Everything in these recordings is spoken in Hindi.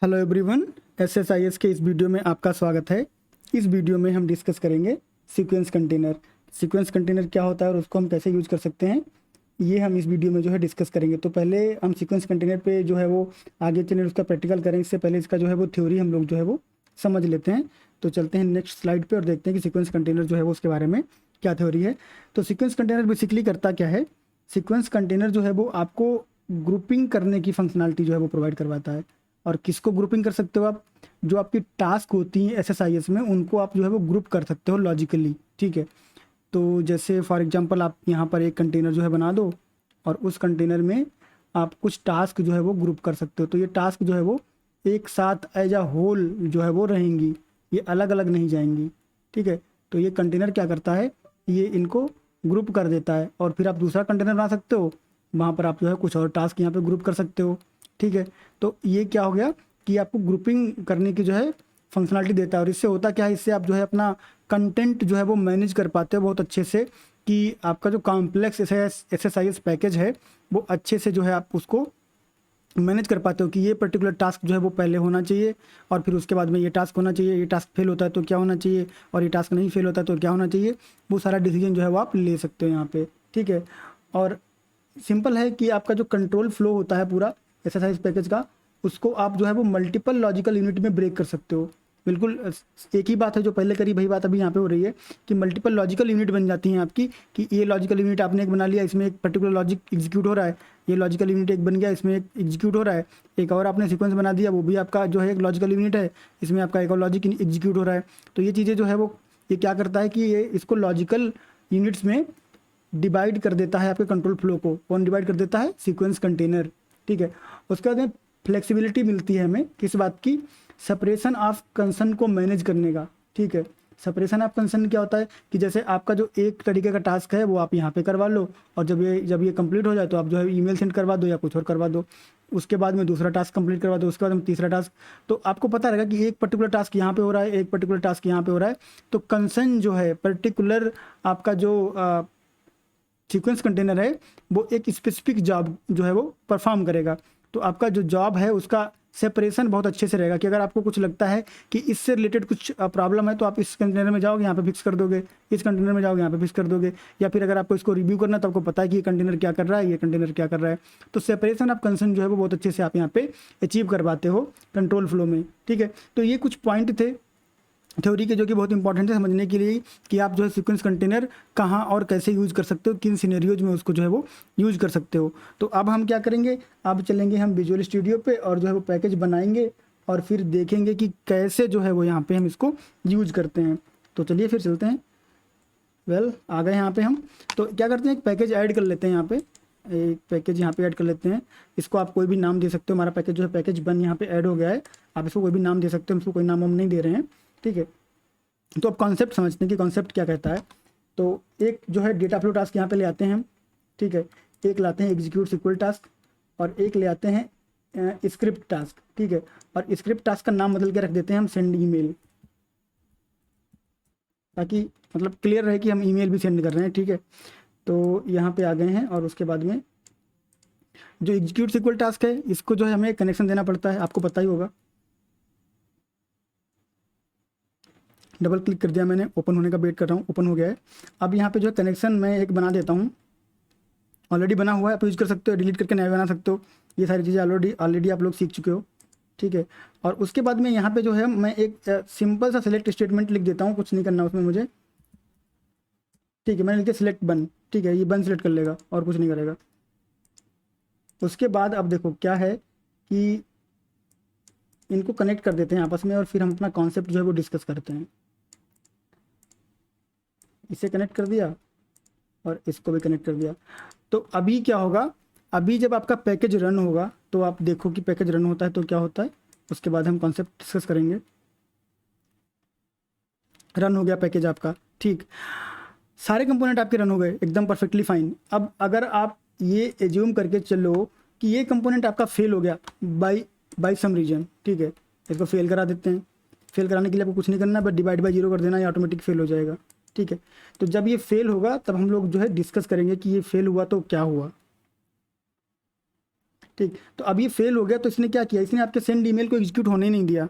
हेलो एवरीवन, एसएसआईएस के इस वीडियो में आपका स्वागत है। इस वीडियो में हम डिस्कस करेंगे सीक्वेंस कंटेनर। सीक्वेंस कंटेनर क्या होता है और उसको हम कैसे यूज़ कर सकते हैं, ये हम इस वीडियो में जो है डिस्कस करेंगे। तो पहले हम सीक्वेंस कंटेनर पे जो है वो आगे चलें, उसका प्रैक्टिकल करें। इससे पहले इसका जो है वो थ्योरी हम लोग जो है वो समझ लेते हैं। तो चलते हैं नेक्स्ट स्लाइड पर और देखते हैं कि सीक्वेंस कंटेनर जो है वो उसके बारे में क्या थ्योरी है। तो सीक्वेंस कंटेनर बेसिकली करता क्या है, सीक्वेंस कंटेनर जो है वो आपको ग्रुपिंग करने की फंक्शनलिटी जो है वो प्रोवाइड करवाता है। और किसको ग्रुपिंग कर सकते हो आप, जो आपकी टास्क होती हैं एसएसआईएस में, उनको आप जो है वो ग्रुप कर सकते हो लॉजिकली। ठीक है, तो जैसे फॉर एग्जांपल आप यहाँ पर एक कंटेनर जो है बना दो और उस कंटेनर में आप कुछ टास्क जो है वो ग्रुप कर सकते हो। तो ये टास्क जो है वो एक साथ एज अ होल जो है वो रहेंगी, ये अलग अलग नहीं जाएंगी। ठीक है, तो ये कंटेनर क्या करता है, ये इनको ग्रुप कर देता है और फिर आप दूसरा कंटेनर बना सकते हो, वहाँ पर आप जो है कुछ और टास्क यहाँ पे ग्रुप कर सकते हो। ठीक है, तो ये क्या हो गया कि आपको ग्रुपिंग करने की जो है फंक्शनलिटी देता है। और इससे होता क्या है, इससे आप जो है अपना कंटेंट जो है वो मैनेज कर पाते हो बहुत अच्छे से, कि आपका जो कॉम्प्लेक्स एसएसआईएस पैकेज है वो अच्छे से जो है आप उसको मैनेज कर पाते हो कि ये पर्टिकुलर टास्क जो है वो पहले होना चाहिए और फिर उसके बाद में ये टास्क होना चाहिए, ये टास्क फेल होता है तो क्या होना चाहिए, और ये टास्क नहीं फेल होता है तो क्या होना चाहिए। वो सारा डिसीजन जो है वो आप ले सकते हो यहाँ पे। ठीक है, और सिंपल है कि आपका जो कंट्रोल फ्लो होता है पूरा एक्सरसाइज पैकेज का, उसको आप जो है वो मल्टीपल लॉजिकल यूनिट में ब्रेक कर सकते हो। बिल्कुल एक ही बात है जो पहले करी, वही बात अभी यहाँ पे हो रही है कि मल्टीपल लॉजिकल यूनिट बन जाती हैं आपकी, कि ये लॉजिकल यूनिट आपने एक बना लिया, इसमें एक पर्टिकुलर लॉजिक एग्जीक्यूट हो रहा है, ये लॉजिकल यूनिट एक बन गया, इसमें एक एग्जीक्यूट हो रहा है, एक और आपने सीक्वेंस बना दिया, वो भी आपका जो है एक लॉजिकल यूनिट है, इसमें आपका एक और लॉजिक एग्जीक्यूट हो रहा है। तो ये चीज़ें जो है वो ये क्या करता है कि ये इसको लॉजिकल यूनिट्स में डिवाइड कर देता है। आपके कंट्रोल फ्लो को कौन डिवाइड कर देता है, सीक्वेंस कंटेनर। ठीक है, उसके बाद में फ्लेक्सिबिलिटी मिलती है हमें किस बात की, सेपरेशन ऑफ कंसर्न को मैनेज करने का। ठीक है, सेपरेशन ऑफ कंसर्न क्या होता है कि जैसे आपका जो एक तरीके का टास्क है वो आप यहाँ पे करवा लो, और जब ये कंप्लीट हो जाए तो आप जो है ईमेल सेंड करवा दो या कुछ और करवा दो, उसके बाद में दूसरा टास्क कंप्लीट करवा दो, उसके बाद में तीसरा टास्क। तो आपको पता रहेगा कि एक पर्टिकुलर टास्क यहाँ पे हो रहा है, एक पर्टिकुलर टास्क यहाँ पे हो रहा है। तो कंसर्न जो है पर्टिकुलर आपका जो सीक्वेंस कंटेनर है वो एक स्पेसिफिक जॉब जो है वो परफॉर्म करेगा। तो आपका जो जॉब है उसका सेपरेशन बहुत अच्छे से रहेगा, कि अगर आपको कुछ लगता है कि इससे रिलेटेड कुछ प्रॉब्लम है तो आप इस कंटेनर में जाओगे यहाँ पे फिक्स कर दोगे, इस कंटेनर में जाओगे यहाँ पे फिक्स कर दोगे, या फिर अगर आपको इसको रिव्यू करना है तो आपको पता है कि ये कंटेनर क्या कर रहा है, ये कंटेनर क्या कर रहा है। तो सेपरेशन ऑफ कंसर्न जो है वो बहुत अच्छे से आप यहाँ पे अचीव कर पाते हो कंट्रोल फ्लो में। ठीक है, तो ये कुछ पॉइंट थे थ्योरी के जो कि बहुत इंपॉर्टेंट है समझने के लिए, कि आप जो है सीक्वेंस कंटेनर कहाँ और कैसे यूज़ कर सकते हो, किन सिनेरियोज में उसको जो है वो यूज़ कर सकते हो। तो अब हम क्या करेंगे, अब चलेंगे हम विजुअल स्टूडियो पे और जो है वो पैकेज बनाएंगे और फिर देखेंगे कि कैसे जो है वो यहाँ पे हम इसको यूज करते हैं। तो चलिए फिर चलते हैं। आ गए यहाँ पे हम। तो क्या करते हैं, एक पैकेज ऐड कर लेते हैं यहाँ पे, एक पैकेज यहाँ पे ऐड कर लेते हैं। इसको आप कोई भी नाम दे सकते हो। हमारा पैकेज जो है पैकेज 1 यहाँ पे ऐड हो गया है, आप इसको कोई भी नाम दे सकते हो, हम इसको कोई नाम हम नहीं दे रहे हैं। ठीक है, तो अब कॉन्सेप्ट समझते हैं कि कॉन्सेप्ट क्या कहता है। तो एक जो है डेटा फ्लो टास्क यहाँ पे ले आते हैं हम। ठीक है, एक लाते हैं एग्जीक्यूट सिक्वल टास्क और एक ले आते हैं स्क्रिप्ट टास्क। ठीक है, और स्क्रिप्ट टास्क का नाम बदल के रख देते हैं हम सेंड ईमेल, ताकि मतलब क्लियर रहे कि हम ईमेल भी सेंड कर रहे हैं। ठीक है, तो यहाँ पे आ गए हैं और उसके बाद में जो एग्जीक्यूट सिक्वल टास्क है इसको जो है हमें कनेक्शन देना पड़ता है, आपको पता ही होगा। डबल क्लिक कर दिया मैंने, ओपन होने का वेट कर रहा हूँ, ओपन हो गया है। अब यहाँ पे जो है कनेक्शन मैं एक बना देता हूँ, ऑलरेडी बना हुआ है, आप यूज़ कर सकते हो, डिलीट करके नया बना सकते हो। ये सारी चीज़ें ऑलरेडी आप लोग सीख चुके हो। ठीक है, और उसके बाद में यहाँ पे जो है मैं एक सिंपल सा सिलेक्ट स्टेटमेंट लिख देता हूँ, कुछ नहीं करना उसमें मुझे। ठीक है, मैंने लिख दिया सिलेक्ट 1। ठीक है, ये 1 सिलेक्ट कर लेगा और कुछ नहीं करेगा। उसके बाद अब देखो क्या है कि इनको कनेक्ट कर देते हैं आपस में और फिर हम अपना कॉन्सेप्ट जो है वो डिस्कस करते हैं। इसे कनेक्ट कर दिया और इसको भी कनेक्ट कर दिया। तो अभी क्या होगा, अभी जब आपका पैकेज रन होगा तो आप देखो कि पैकेज रन होता है तो क्या होता है, उसके बाद हम कॉन्सेप्ट डिस्कस करेंगे। रन हो गया पैकेज आपका। ठीक, सारे कंपोनेंट आपके रन हो गए एकदम परफेक्टली फाइन। अब अगर आप ये एज्यूम करके चलो कि ये कंपोनेंट आपका फेल हो गया बाय सम रीजन। ठीक है, इसको फेल करा देते हैं। फेल कराने के लिए आपको कुछ नहीं करना, बस डिवाइड बाय 0 कर देना, ये ऑटोमेटिक फेल हो जाएगा। ठीक है, तो जब ये फेल होगा तब हम लोग जो है डिस्कस करेंगे कि ये फेल हुआ तो क्या हुआ। ठीक, तो अब ये फेल हो गया, तो इसने क्या किया, इसने आपके सेंड ईमेल को एग्जीक्यूट होने नहीं दिया।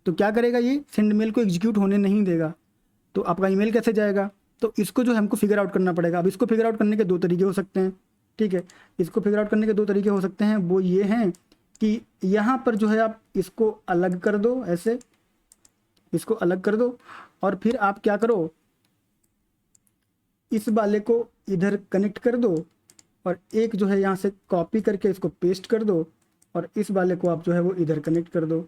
तो क्या करेगा, ये सेंड मेल को एग्जीक्यूट होने नहीं देगा। तो आपका ईमेल कैसे जाएगा, तो इसको जो है हमको फिगर आउट करना पड़ेगा। अब इसको फिगर आउट करने के दो तरीके हो सकते हैं। ठीक है, इसको फिगर आउट करने के दो तरीके हो सकते हैं, वो ये हैं कि यहाँ पर जो है आप इसको अलग कर दो, ऐसे इसको अलग कर दो, और फिर आप क्या करो, इस वाले को इधर कनेक्ट कर दो, और एक जो है यहाँ से कॉपी करके इसको पेस्ट कर दो, और इस वाले को आप जो है वो इधर कनेक्ट कर दो।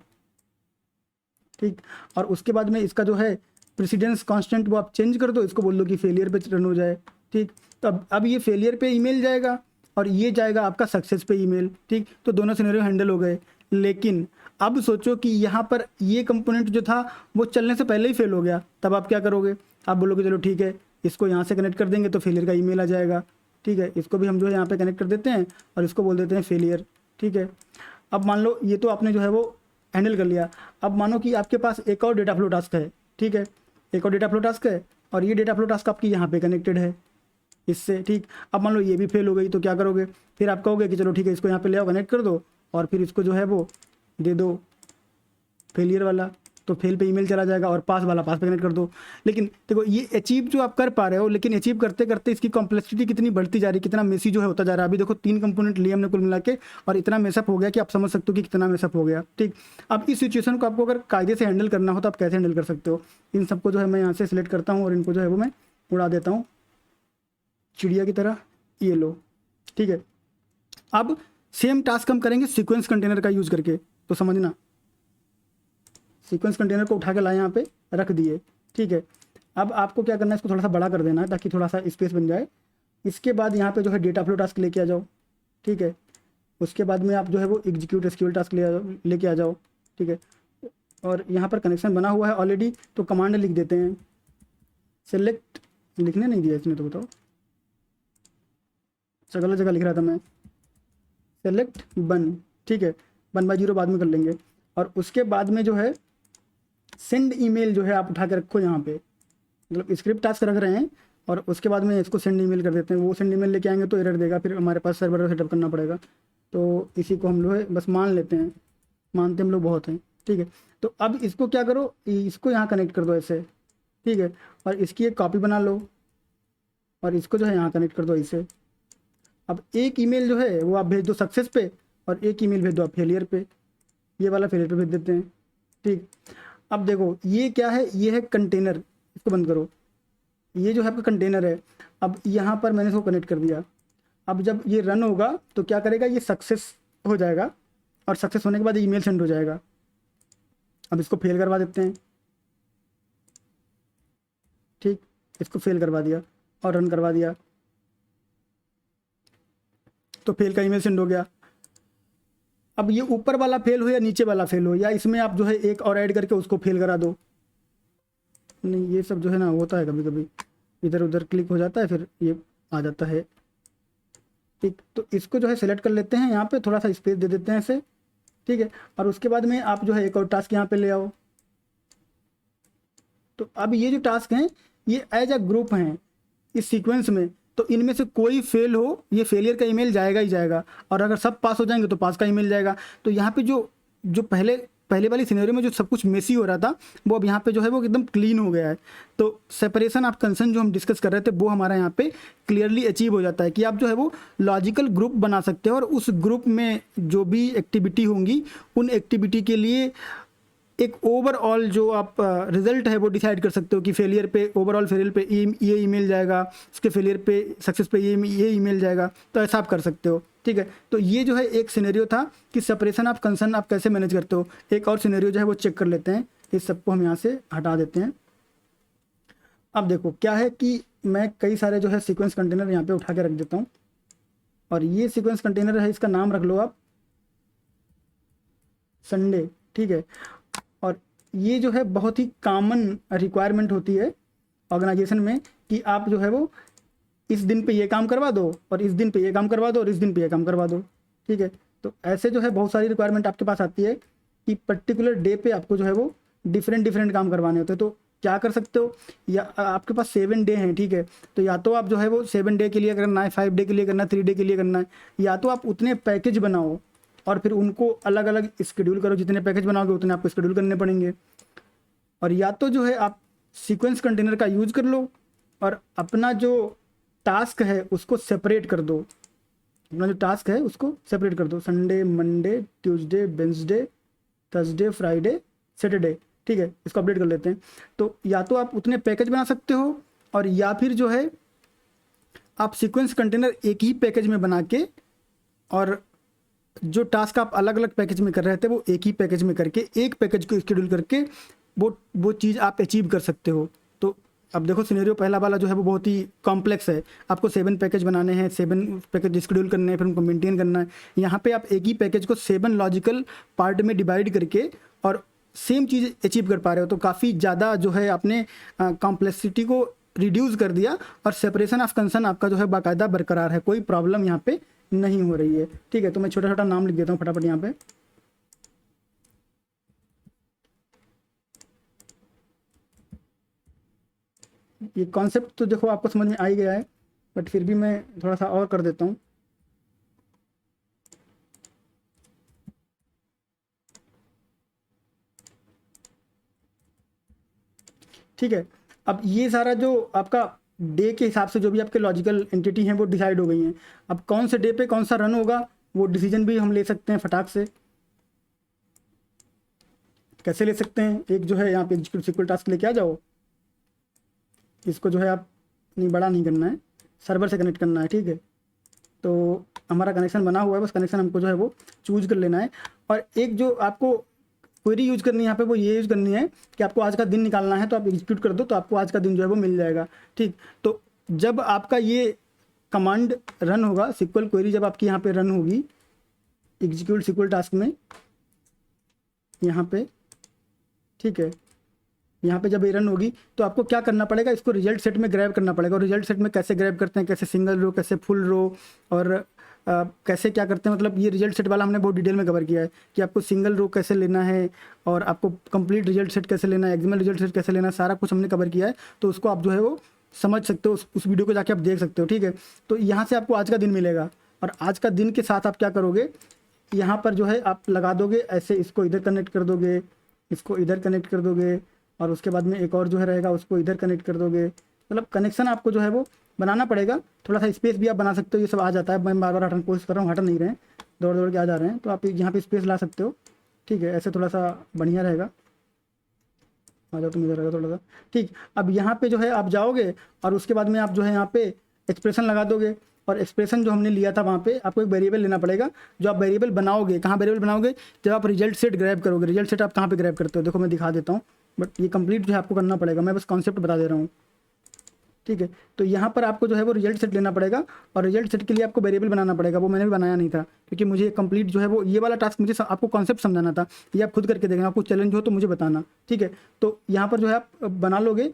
ठीक, और उसके बाद में इसका जो है प्रेसिडेंस कांस्टेंट वो आप चेंज कर दो, इसको बोल दो कि फेलियर पे रन हो जाए। ठीक, तो अब ये फेलियर पे ईमेल जाएगा और ये जाएगा आपका सक्सेस पे ईमेल। ठीक, तो दोनों सिनेरियो हैंडल हो गए। लेकिन अब सोचो कि यहाँ पर ये कंपोनेंट जो था वो चलने से पहले ही फेल हो गया, तब आप क्या करोगे, आप बोलोगे चलो ठीक है, इसको यहाँ से कनेक्ट कर देंगे तो फेलियर का ईमेल आ जाएगा। ठीक है, इसको भी हम जो है यहाँ पे कनेक्ट कर देते हैं और इसको बोल देते हैं फेलियर। ठीक है, अब मान लो ये तो आपने जो है वो हैंडल कर लिया। अब मानो कि आपके पास एक और डेटा फ्लो टास्क है। ठीक है, एक और डेटा फ्लो टास्क है और ये डेटा फ्लो टास्क आपकी यहाँ पे कनेक्टेड है इससे। ठीक, अब मान लो ये भी फेल हो गई, तो क्या करोगे, फिर आप कहोगे कि चलो ठीक है, इसको यहाँ पे ले आओ, कनेक्ट कर दो, और फिर इसको जो है वो दे दो फेलियर वाला, तो फेल पे ईमेल चला जाएगा, और पास वाला पास पे कनेक्ट कर दो। लेकिन देखो ये अचीव जो आप कर पा रहे हो, लेकिन अचीव करते करते इसकी कॉम्प्लेक्सिटी कितनी बढ़ती जा रही है, कितना मेसी जो है होता जा रहा है। अभी देखो 3 कंपोनेंट लिए हमने कुल मिला के, और इतना मेसअप हो गया कि आप समझ सकते हो कि कितना मेसअप हो गया। ठीक, अब इस सिचुएशन को आपको अगर कायदे से हैंडल करना हो तो आप कैसे हैंडल कर सकते हो। इन सबको जो है मैं यहाँ से सिलेक्ट करता हूँ और इनको जो है वो मैं उड़ा देता हूँ चिड़िया की तरह, ये लो। ठीक है, अब सेम टास्क हम करेंगे सीक्वेंस कंटेनर का यूज़ करके, तो समझना, सीक्वेंस कंटेनर को उठा के लाए यहाँ पे रख दिए। ठीक है, अब आपको क्या करना है, इसको थोड़ा सा बड़ा कर देना है ताकि थोड़ा सा स्पेस बन जाए। इसके बाद यहाँ पे जो है डेटा फ्लो टास्क लेके आ जाओ। ठीक है, उसके बाद में आप जो है वो एग्जीक्यूट एसक्यूएल टास्क लेके आ जाओ। ठीक है, और यहाँ पर कनेक्शन बना हुआ है ऑलरेडी, तो कमांड लिख देते हैं, सेलेक्ट, लिखने नहीं दिया इसने तो बताओ, गलत जगह लिख रहा था मैं, सेलेक्ट बन। ठीक है, 1/0 बाद में कर लेंगे, और उसके बाद में जो है सेंड ईमेल जो है आप उठा के रखो यहाँ पे, मतलब स्क्रिप्ट टास्क रख रहे हैं, और उसके बाद में इसको सेंड ईमेल कर देते हैं। वो सेंड ईमेल लेके आएंगे तो एरर देगा, फिर हमारे पास सर्वर सेटअप करना पड़ेगा। तो इसी को हम लोग बस मान लेते हैं, मानते हम लोग बहुत हैं। ठीक है, तो अब इसको क्या करो, इसको यहाँ कनेक्ट कर दो ऐसे। ठीक है, और इसकी एक कॉपी बना लो और इसको जो है यहाँ कनेक्ट कर दो इसे। अब एक ईमेल जो है वो आप भेज दो सक्सेस पे, और एक ईमेल भेज दो आप फेलियर पे, ये वाला फेलियर पे भेज देते हैं। ठीक, अब देखो ये क्या है, ये है कंटेनर, इसको बंद करो, ये जो है आपका कंटेनर है। अब यहाँ पर मैंने इसको कनेक्ट कर दिया। अब जब ये रन होगा तो क्या करेगा, ये सक्सेस हो जाएगा, और सक्सेस होने के बाद ईमेल सेंड हो जाएगा। अब इसको फेल करवा देते हैं। ठीक, इसको फेल करवा दिया और रन करवा दिया, तो फेल का ईमेल सेंड हो गया। अब ये ऊपर वाला फेल हो या नीचे वाला फेल हो, या इसमें आप जो है एक और ऐड करके उसको फेल करा दो। नहीं, ये सब जो है ना होता है कभी कभी, इधर उधर क्लिक हो जाता है, फिर ये आ जाता है। ठीक, तो इसको जो है सेलेक्ट कर लेते हैं, यहाँ पे थोड़ा सा स्पेस दे देते हैं ऐसे। ठीक है, और उसके बाद में आप जो है एक और टास्क यहाँ पे ले आओ। तो अब ये जो टास्क हैं ये एज अ ग्रुप हैं इस सीक्वेंस में, तो इनमें से कोई फेल हो, ये फेलियर का ईमेल जाएगा ही जाएगा, और अगर सब पास हो जाएंगे तो पास का ईमेल जाएगा। तो यहाँ पे जो पहले वाली सिनेरियो में जो सब कुछ मेसी हो रहा था, वो अब यहाँ पे जो है वो एकदम क्लीन हो गया है। तो सेपरेशन ऑफ कंसर्न जो हम डिस्कस कर रहे थे वो हमारा यहाँ पे क्लियरली अचीव हो जाता है कि आप जो है वो लॉजिकल ग्रुप बना सकते हो, और उस ग्रुप में जो भी एक्टिविटी होंगी उन एक्टिविटी के लिए एक ओवरऑल जो आप रिजल्ट है वो डिसाइड कर सकते हो कि फेलियर पे, ओवरऑल फेलियर पे ये ईमेल जाएगा, इसके फेलियर पे, सक्सेस पे ये ईमेल जाएगा। तो ऐसा आप कर सकते हो। ठीक है, तो ये जो है एक सिनेरियो था कि सेपरेशन ऑफ कंसर्न आप कैसे मैनेज करते हो। एक और सिनेरियो जो है वो चेक कर लेते हैं, इस सबको हम यहाँ से हटा देते हैं। अब देखो क्या है कि मैं कई सारे जो है सीक्वेंस कंटेनर यहाँ पे उठा के रख देता हूँ, और ये सीक्वेंस कंटेनर है, इसका नाम रख लो आप संडे। ठीक है, और ये जो है बहुत ही कॉमन रिक्वायरमेंट होती है ऑर्गेनाइजेशन में कि आप जो है वो इस दिन पे ये काम करवा दो, और इस दिन पे ये काम करवा दो, और इस दिन पे ये काम करवा दो। ठीक है, तो ऐसे जो है बहुत सारी रिक्वायरमेंट आपके पास आती है कि पर्टिकुलर डे पे आपको जो है वो डिफरेंट काम करवाने होते हैं। तो क्या कर सकते हो, या आपके पास 7 डे हैं। ठीक है, तो या तो आप जो है वो 7 डे के लिए करना है, 5 डे के लिए करना है, 3 डे के लिए करना है, या तो आप उतने पैकेज बनाओ और फिर उनको अलग अलग स्केड्यूल करो। जितने पैकेज बनाओगे उतने आपको स्केड्यूल करने पड़ेंगे। और या तो जो है आप सीक्वेंस कंटेनर का यूज़ कर लो और अपना जो टास्क है उसको सेपरेट कर दो। अपना जो टास्क है उसको सेपरेट कर दो, Sunday, Monday, Tuesday, Wednesday, Thursday, Friday, Saturday, ठीक है। इसको अपडेट कर लेते हैं। तो या तो आप उतने पैकेज बना सकते हो और या फिर जो है आप सीक्वेंस कंटेनर एक ही पैकेज में बना के और जो टास्क आप अलग अलग पैकेज में कर रहे थे वो एक ही पैकेज में करके एक पैकेज को शेड्यूल करके वो चीज़ आप अचीव कर सकते हो। तो अब देखो सिनेरियो पहला वाला जो है वो बहुत ही कॉम्प्लेक्स है। आपको 7 पैकेज बनाने हैं, 7 पैकेज शेड्यूल करने हैं, फिर उनको मेंटेन करना है। यहाँ पे आप एक ही पैकेज को 7 लॉजिकल पार्ट में डिवाइड करके और सेम चीज़ अचीव कर पा रहे हो। तो काफ़ी ज़्यादा जो है आपने कॉम्प्लेक्सिटी को रिड्यूस कर दिया और सेपरेशन ऑफ कंसर्न आपका जो है बाकायदा बरकरार है, कोई प्रॉब्लम यहाँ पे नहीं हो रही है, ठीक है। तो मैं छोटा छोटा नाम लिख देता हूँ फटाफट यहाँ पे। ये कॉन्सेप्ट तो देखो आपको समझ में आ ही गया है, बट फिर भी मैं थोड़ा सा और कर देता हूँ। ठीक है, अब ये सारा जो आपका डे के हिसाब से जो भी आपके लॉजिकल एंटिटी हैं वो डिसाइड हो गई हैं। अब कौन से डे पे कौन सा रन होगा वो डिसीजन भी हम ले सकते हैं फटाक से। कैसे ले सकते हैं? एक जो है यहाँ पे एग्जीक्यूट सिक्वल टास्क लेके आ जाओ। इसको जो है आप नहीं बड़ा नहीं करना है, सर्वर से कनेक्ट करना है, ठीक है। तो हमारा कनेक्शन बना हुआ है, बस कनेक्शन हमको जो है वो चूज कर लेना है। और एक जो आपको क्वेरी यूज़ करनी है यहाँ पे वो ये यूज़ करनी है कि आपको आज का दिन निकालना है, तो आप एग्जीक्यूट कर दो तो आपको आज का दिन जो है वो मिल जाएगा, ठीक। तो जब आपका ये कमांड रन होगा, सिक्वल क्वेरी जब आपकी यहाँ पे रन होगी एग्जीक्यूट सिक्वल टास्क में यहाँ पे, ठीक है, यहाँ पे जब ये रन होगी तो आपको क्या करना पड़ेगा, इसको रिजल्ट सेट में ग्रैब करना पड़ेगा। और रिजल्ट सेट में कैसे ग्रैब करते हैं, कैसे सिंगल रो, कैसे फुल रो और कैसे क्या करते हैं, मतलब ये रिजल्ट सेट वाला हमने बहुत डिटेल में कवर किया है कि आपको सिंगल रो कैसे लेना है और आपको कंप्लीट रिजल्ट सेट कैसे लेना है, एक्सएमएल रिजल्ट सेट कैसे लेना है, सारा कुछ हमने कवर किया है। तो उसको आप जो है वो समझ सकते हो, उस वीडियो को जाके आप देख सकते हो, ठीक है। तो यहाँ से आपको आज का दिन मिलेगा और आज का दिन के साथ आप क्या करोगे, यहाँ पर जो है आप लगा दोगे ऐसे, इसको इधर कनेक्ट कर दोगे, इसको इधर कनेक्ट कर दोगे और उसके बाद में एक और जो है रहेगा उसको इधर कनेक्ट कर दोगे। मतलब कनेक्शन आपको जो है वो बनाना पड़ेगा। थोड़ा सा स्पेस भी आप बना सकते हो, ये सब आ जाता है। मैं बार बार हटाने की कोशिश कर रहा हूँ, हटा नहीं रहे हैं, दौड़ दौड़ के आ जा रहे हैं। तो आप यहाँ पे स्पेस ला सकते हो, ठीक है, ऐसे थोड़ा सा बढ़िया रहेगा। आ जाओ तुम इधर रहेगा थोड़ा सा, ठीक। अब यहाँ पे जो है आप जाओगे और उसके बाद में आप जो है यहाँ पे एक्सप्रेशन लगा दोगे। और एक्सप्रेशन जो हमने लिया था वहाँ पे आपको एक वेरिएबल लेना पड़ेगा। जो आप वेरिएबल बनाओगे, कहाँ वेरिएबल बनाओगे, जब आप रिजल्ट सेट ग्रैब करोगे। रिजल्ट सेट आप कहाँ पे ग्रैब करते हो, देखो मैं दिखा देता हूँ, बट ये कंप्लीट जो है आपको करना पड़ेगा, मैं बस कॉन्सेप्ट बता दे रहा हूँ, ठीक है। तो यहाँ पर आपको जो है वो रिजल्ट सेट लेना पड़ेगा और रिजल्ट सेट के लिए आपको वेरिएबल बनाना पड़ेगा। वो मैंने भी बनाया नहीं था क्योंकि मुझे कंप्लीट जो है वो ये वाला टास्क मुझे आपको कॉन्सेप्ट समझाना था। ये आप खुद करके देखना, आपको चैलेंज हो तो मुझे बताना, ठीक है। तो यहाँ पर जो है आप बना लोगे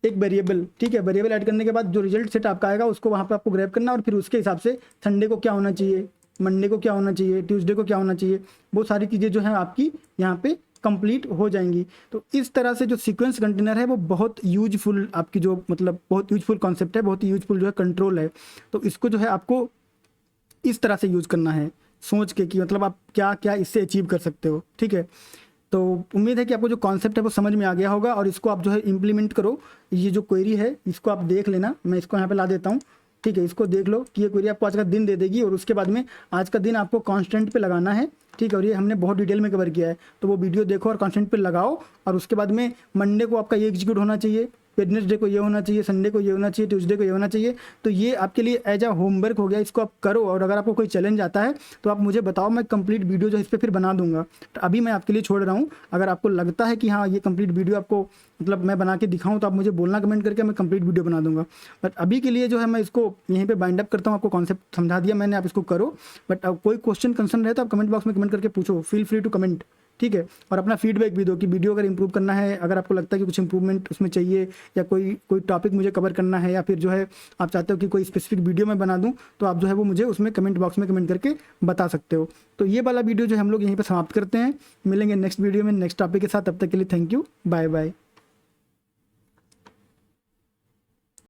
एक वेरिएबल, ठीक है। वेरिएबल ऐड करने के बाद जो रिजल्ट सेट आपका आएगा उसको वहाँ पे आपको ग्रैब करना और फिर उसके हिसाब से संडे को क्या होना चाहिए, मंडे को क्या होना चाहिए, ट्यूसडे को क्या होना चाहिए, वो सारी चीज़ें जो है आपकी यहाँ पे कंप्लीट हो जाएंगी। तो इस तरह से जो सीक्वेंस कंटेनर है वो बहुत यूजफुल, आपकी जो मतलब बहुत यूजफुल कॉन्सेप्ट है, बहुत ही यूजफुल जो है कंट्रोल है। तो इसको जो है आपको इस तरह से यूज़ करना है, सोच के कि मतलब आप क्या क्या इससे अचीव कर सकते हो, ठीक है। तो उम्मीद है कि आपको जो कॉन्सेप्ट है वो समझ में आ गया होगा और इसको आप जो है इम्प्लीमेंट करो। ये जो क्वेरी है इसको आप देख लेना, मैं इसको यहाँ पे ला देता हूँ, ठीक है। इसको देख लो कि ये क्वेरी आपको आज का दिन दे देगी और उसके बाद में आज का दिन आपको कांस्टेंट पे लगाना है, ठीक है। और ये हमने बहुत डिटेल में कवर किया है, तो वो वीडियो देखो और कांस्टेंट पे लगाओ। और उसके बाद में मंडे को आपका ये एग्जीक्यूट होना चाहिए, वेडनेसडे को ये होना चाहिए, संडे को ये होना चाहिए, ट्यूसडे को ये होना चाहिए। तो ये आपके लिए एज अ होमवर्क हो गया, इसको आप करो। और अगर आपको कोई चैलेंज आता है तो आप मुझे बताओ, मैं कंप्लीट वीडियो जो इस पर फिर बना दूंगा। तो अभी मैं आपके लिए छोड़ रहा हूँ। अगर आपको लगता है कि हाँ ये कंप्लीट वीडियो आपको मतलब मैं बना के दिखाऊँ तो आप मुझे बोलना कमेंट करके, मैं कंप्लीट वीडियो बना दूंगा। बट अभी के लिए जो है मैं इसको यहीं पर बाइंड अप करता हूँ। आपको कॉन्सेप्ट समझा दिया मैंने, आप इसको करो। बट कोई क्वेश्चन कंसर्न रहे तो आप कमेंट बॉक्स में कमेंट करके पूछो, फील फ्री टू कमेंट, ठीक है। और अपना फीडबैक भी दो कि वीडियो अगर इंप्रूव करना है, अगर आपको लगता है कि कुछ इंप्रूवमेंट उसमें चाहिए या कोई टॉपिक मुझे कवर करना है या फिर जो है आप चाहते हो कि कोई स्पेसिफिक वीडियो मैं बना दूं, तो आप जो है वो मुझे उसमें कमेंट बॉक्स में कमेंट करके बता सकते हो। तो ये वाला वीडियो जो हम लोग यहीं पर समाप्त करते हैं। मिलेंगे नेक्स्ट वीडियो में नेक्स्ट टॉपिक के साथ, तब तक के लिए थैंक यू, बाय बाय।